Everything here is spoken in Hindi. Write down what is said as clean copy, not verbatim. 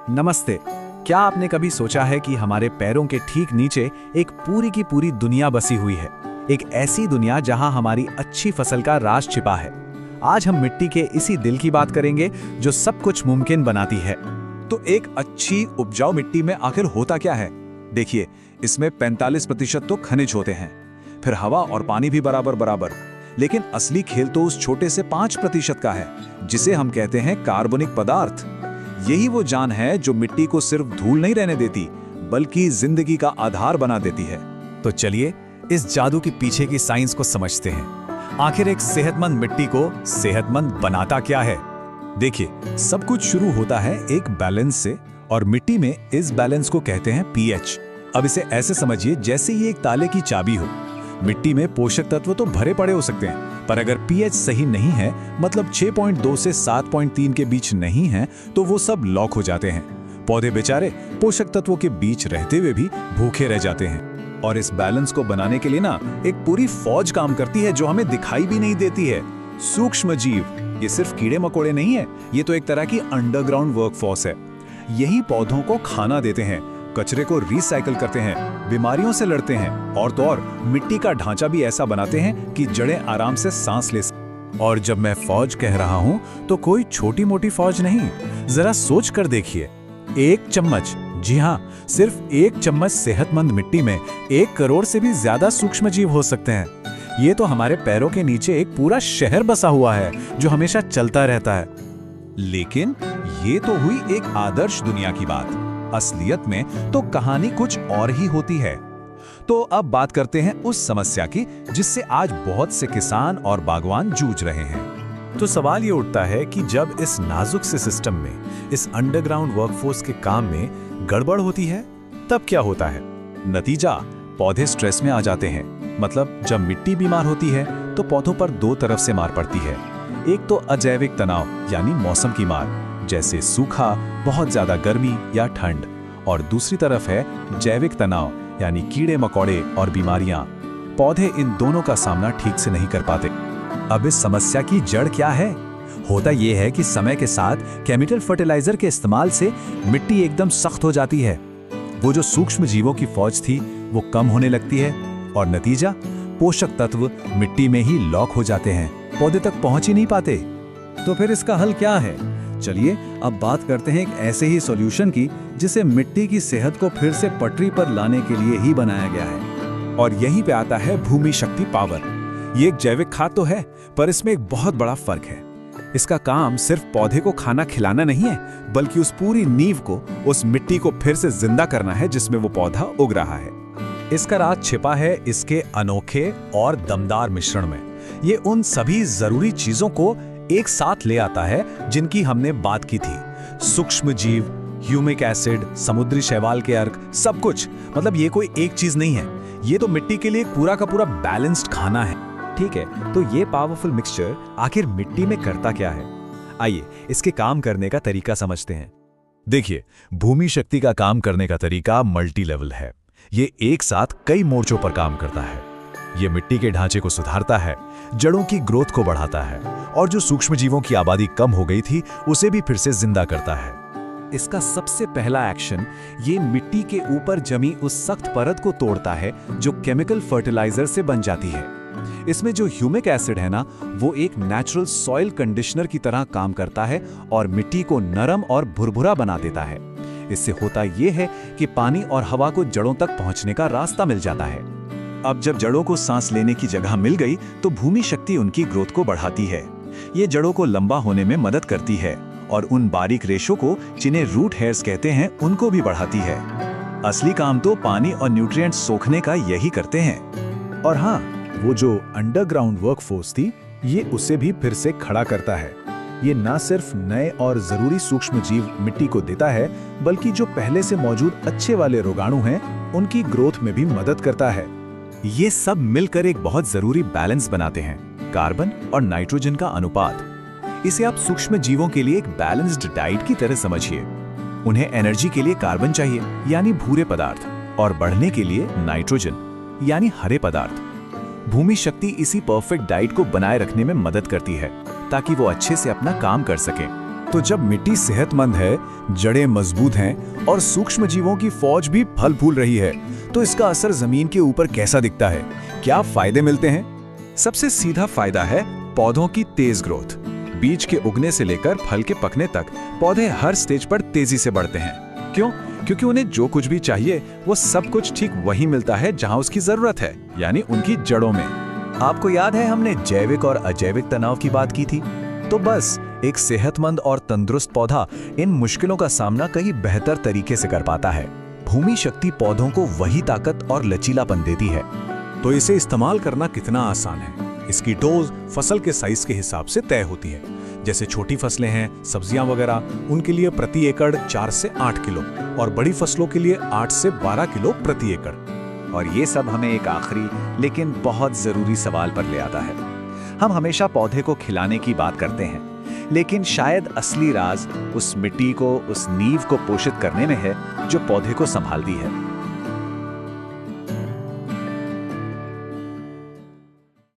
नमस्ते। क्या आपने कभी सोचा है कि हमारे पैरों के ठीक नीचे एक पूरी की पूरी दुनिया बसी हुई है? एक ऐसी दुनिया जहां हमारी अच्छी फसल का राज छिपा है। आज हम मिट्टी के इसी दिल की बात करेंगे जो सब कुछ मुमकिन बनाती है। तो एक अच्छी उपजाऊ मिट्टी में आखिर होता क्या है? देखिए, इसमें 45% तो खनिज होते हैं, फिर हवा और पानी भी बराबर बराबर। लेकिन असली खेल तो उस छोटे से 5% का है, जिसे हम कहते हैं कार्बनिक पदार्थ। यही वो जान है जो मिट्टी को सिर्फ धूल नहीं रहने देती, बल्कि जिंदगी का आधार बना देती है। तो चलिए इस जादू के पीछे की साइंस को समझते हैं। आखिर एक सेहतमंद मिट्टी को सेहतमंद बनाता क्या है? देखिए, सब कुछ शुरू होता है एक बैलेंस से, और मिट्टी में इस बैलेंस को कहते हैं पीएच। अब इसे ऐसे समझिए जैसे ये एक ताले की चाबी हो। मिट्टी में पोषक तत्व तो भरे पड़े हो सकते हैं, पर अगर पीएच सही नहीं है, मतलब 6.2 से 7.3 के बीच नहीं है, तो वो सब लॉक हो जाते हैं। पौधे बेचारे पोषक तत्वों के बीच रहते हुए भी भूखे रह जाते हैं। और इस बैलेंस को बनाने के लिए ना एक पूरी फौज काम करती है जो हमें दिखाई भी नहीं देती है। सूक्ष्म जीव। ये सिर्फ कीड़े मकोड़े नहीं है, ये तो एक तरह की अंडरग्राउंड वर्कफोर्स है। यही पौधों को खाना देते हैं, कचरे को रिसाइकल करते हैं, बीमारियों से लड़ते हैं, और तो और मिट्टी का ढांचा भी ऐसा बनाते हैं कि जड़ें आराम से सांस ले सकें। और जब मैं फौज कह रहा हूं तो कोई छोटी मोटी फौज नहीं। जरा सोच कर देखिए, 1 चम्मच, जी हाँ, सिर्फ 1 चम्मच सेहतमंद मिट्टी में 1 करोड़ से भी ज्यादा सूक्ष्म जीव हो सकते हैं। ये तो हमारे पैरों के नीचे एक पूरा शहर बसा हुआ है जो हमेशा चलता रहता है। लेकिन ये तो हुई एक आदर्श दुनिया की बात। असलियत में तो कहानी कुछ और ही होती है। तो अब बात करते हैं उस समस्या की जिससे आज बहुत से किसान और बागवान जूझ रहे हैं। तो सवाल ये उठता है कि जब इस नाजुक से सिस्टम में, इस अंडरग्राउंड वर्कफोर्स के काम में गड़बड़ होती है, तब क्या होता है? नतीजा, पौधे स्ट्रेस में आ जाते हैं। मतलब जब मिट्टी बीमार होती है तो पौधों पर 2 तरफ से मार पड़ती है। एक तो अजैविक तनाव यानी मौसम की मार, जैसे सूखा, बहुत ज्यादा गर्मी या ठंड, और दूसरी तरफ है जैविक तनाव यानी कीड़े मकोड़े और बीमारियां। पौधे इन दोनों का सामना ठीक से नहीं कर पाते। अब इस समस्या की जड़ क्या है? होता यह है कि समय के साथ केमिकल फर्टिलाइजर के इस्तेमाल से मिट्टी एकदम सख्त हो जाती है। वो जो सूक्ष्म जीवों की फौज थी वो कम होने लगती है, और नतीजा, पोषक तत्व मिट्टी में ही लॉक हो जाते हैं, पौधे तक पहुंच ही नहीं पाते। तो फिर इसका हल क्या है? चलिए अब बात करते हैं एक ऐसे ही सॉल्यूशन की जिसे मिट्टी की सेहत को फिर से पटरी पर लाने के लिए ही बनाया गया है। और यहीं पे आता है भूमि शक्ति पावर। ये एक जैविक खाद तो है, पर इसमें एक बहुत बड़ा फर्क है। इसका काम सिर्फ पौधे को खाना खिलाना नहीं है, बल्कि उस पूरी नींव को, उस मिट्टी को फिर से जिंदा करना है जिसमें वो पौधा उग रहा है। इसका राज छिपा है इसके अनोखे और दमदार मिश्रण में। ये उन सभी जरूरी चीजों को एक साथ ले आता है जिनकी हमने बात की थी। सूक्ष्म जीव, ह्यूमिक एसिड, समुद्री शैवाल के अर्क, सब कुछ। मतलब ये कोई एक चीज नहीं है, ये तो मिट्टी के लिए पूरा का पूरा बैलेंस्ड खाना है। ठीक है, तो ये पावरफुल मिक्सचर आखिर मिट्टी में करता क्या है? आइए इसके काम करने का तरीका समझते हैं। देखिए, भूमि शक्ति का काम करने का तरीका मल्टी लेवल है। ये एक साथ कई मोर्चों पर काम करता है। ये मिट्टी के ढांचे को सुधारता है, जड़ों की ग्रोथ को बढ़ाता है, और जो सूक्ष्म जीवों की आबादी कम हो गई थी उसे भी फिर से जिंदा करता है। इसका सबसे पहला एक्शन ये मिट्टी के ऊपर जमी उस सख्त परत को तोड़ता है जो केमिकल फर्टिलाइजर से बन जाती है। इसमें जो ह्यूमिक एसिड है ना, वो एक नेचुरल सॉइल कंडीशनर की तरह काम करता है और मिट्टी को नरम और भुरभुरा बना देता है। इससे होता यह है कि पानी और हवा को जड़ों तक पहुंचने का रास्ता मिल जाता है। अब जब जड़ों को सांस लेने की जगह मिल गई तो भूमि शक्ति उनकी ग्रोथ को बढ़ाती है। ये जड़ों को लंबा होने में मदद करती है, और उन बारीक रेशों को, जिन्हें रूट हेयर्स कहते हैं, उनको भी बढ़ाती है। असली काम तो पानी और न्यूट्रिएंट्स सोखने का यही करते हैं। और हाँ, वो जो अंडरग्राउंड वर्कफोर्स थी, ये उसे भी फिर से खड़ा करता है। ये ना सिर्फ नए और जरूरी सूक्ष्म जीव मिट्टी को देता है, बल्कि जो पहले से मौजूद अच्छे वाले रोगाणु हैं, उनकी ग्रोथ में भी मदद करता है। ये सब मिलकर एक बहुत जरूरी बैलेंस बनाते हैं, कार्बन और नाइट्रोजन का अनुपात। इसे आप सूक्ष्म जीवों के लिए एक बैलेंस्ड डाइट की तरह समझिए। उन्हें एनर्जी के लिए कार्बन चाहिए यानी भूरे पदार्थ, और बढ़ने के लिए नाइट्रोजन यानी हरे पदार्थ। भूमि शक्ति इसी परफेक्ट डाइट को बनाए रखने में मदद करती है ताकि वो अच्छे से अपना काम कर सकें। तो जब मिट्टी सेहतमंद है, जड़ें मजबूत हैं और सूक्ष्म जीवों की फौज भी फल फूल रही है, तो इसका असर जमीन के ऊपर कैसा दिखता है? क्या फायदे मिलते हैं? सबसे सीधा फायदा है पौधों की तेज ग्रोथ। बीज के उगने से लेकर फल के पकने तक पौधे हर स्टेज पर तेजी से बढ़ते हैं। क्यों? क्योंकि उन्हें जो कुछ भी चाहिए वो सब कुछ ठीक वही मिलता है जहां उसकी जरूरत है, यानी उनकी जड़ों में। आपको याद है हमने जैविक और अजैविक तनाव की बात की थी? तो बस एक सेहतमंद और तंदुरुस्त पौधा इन मुश्किलों का सामना कहीं बेहतर तरीके से कर पाता है। भूमि शक्ति पौधों को वही ताकत और लचीलापन देती है। तो इसे इस्तेमाल करना कितना आसान है। इसकी डोज फसल के साइज के हिसाब से तय होती है। जैसे छोटी फसलें हैं, सब्जियां वगैरह, उनके लिए प्रति एकड़ 4 से 8 किलो और बड़ी फसलों के लिए 8 से 12 किलो प्रति एकड़। और ये सब हमें एक आखिरी लेकिन बहुत जरूरी सवाल पर ले आता है। हम हमेशा पौधे को खिलाने की बात करते हैं, लेकिन शायद असली राज उस मिट्टी को, उस नींव को पोषित करने में है जो पौधे को संभालती है।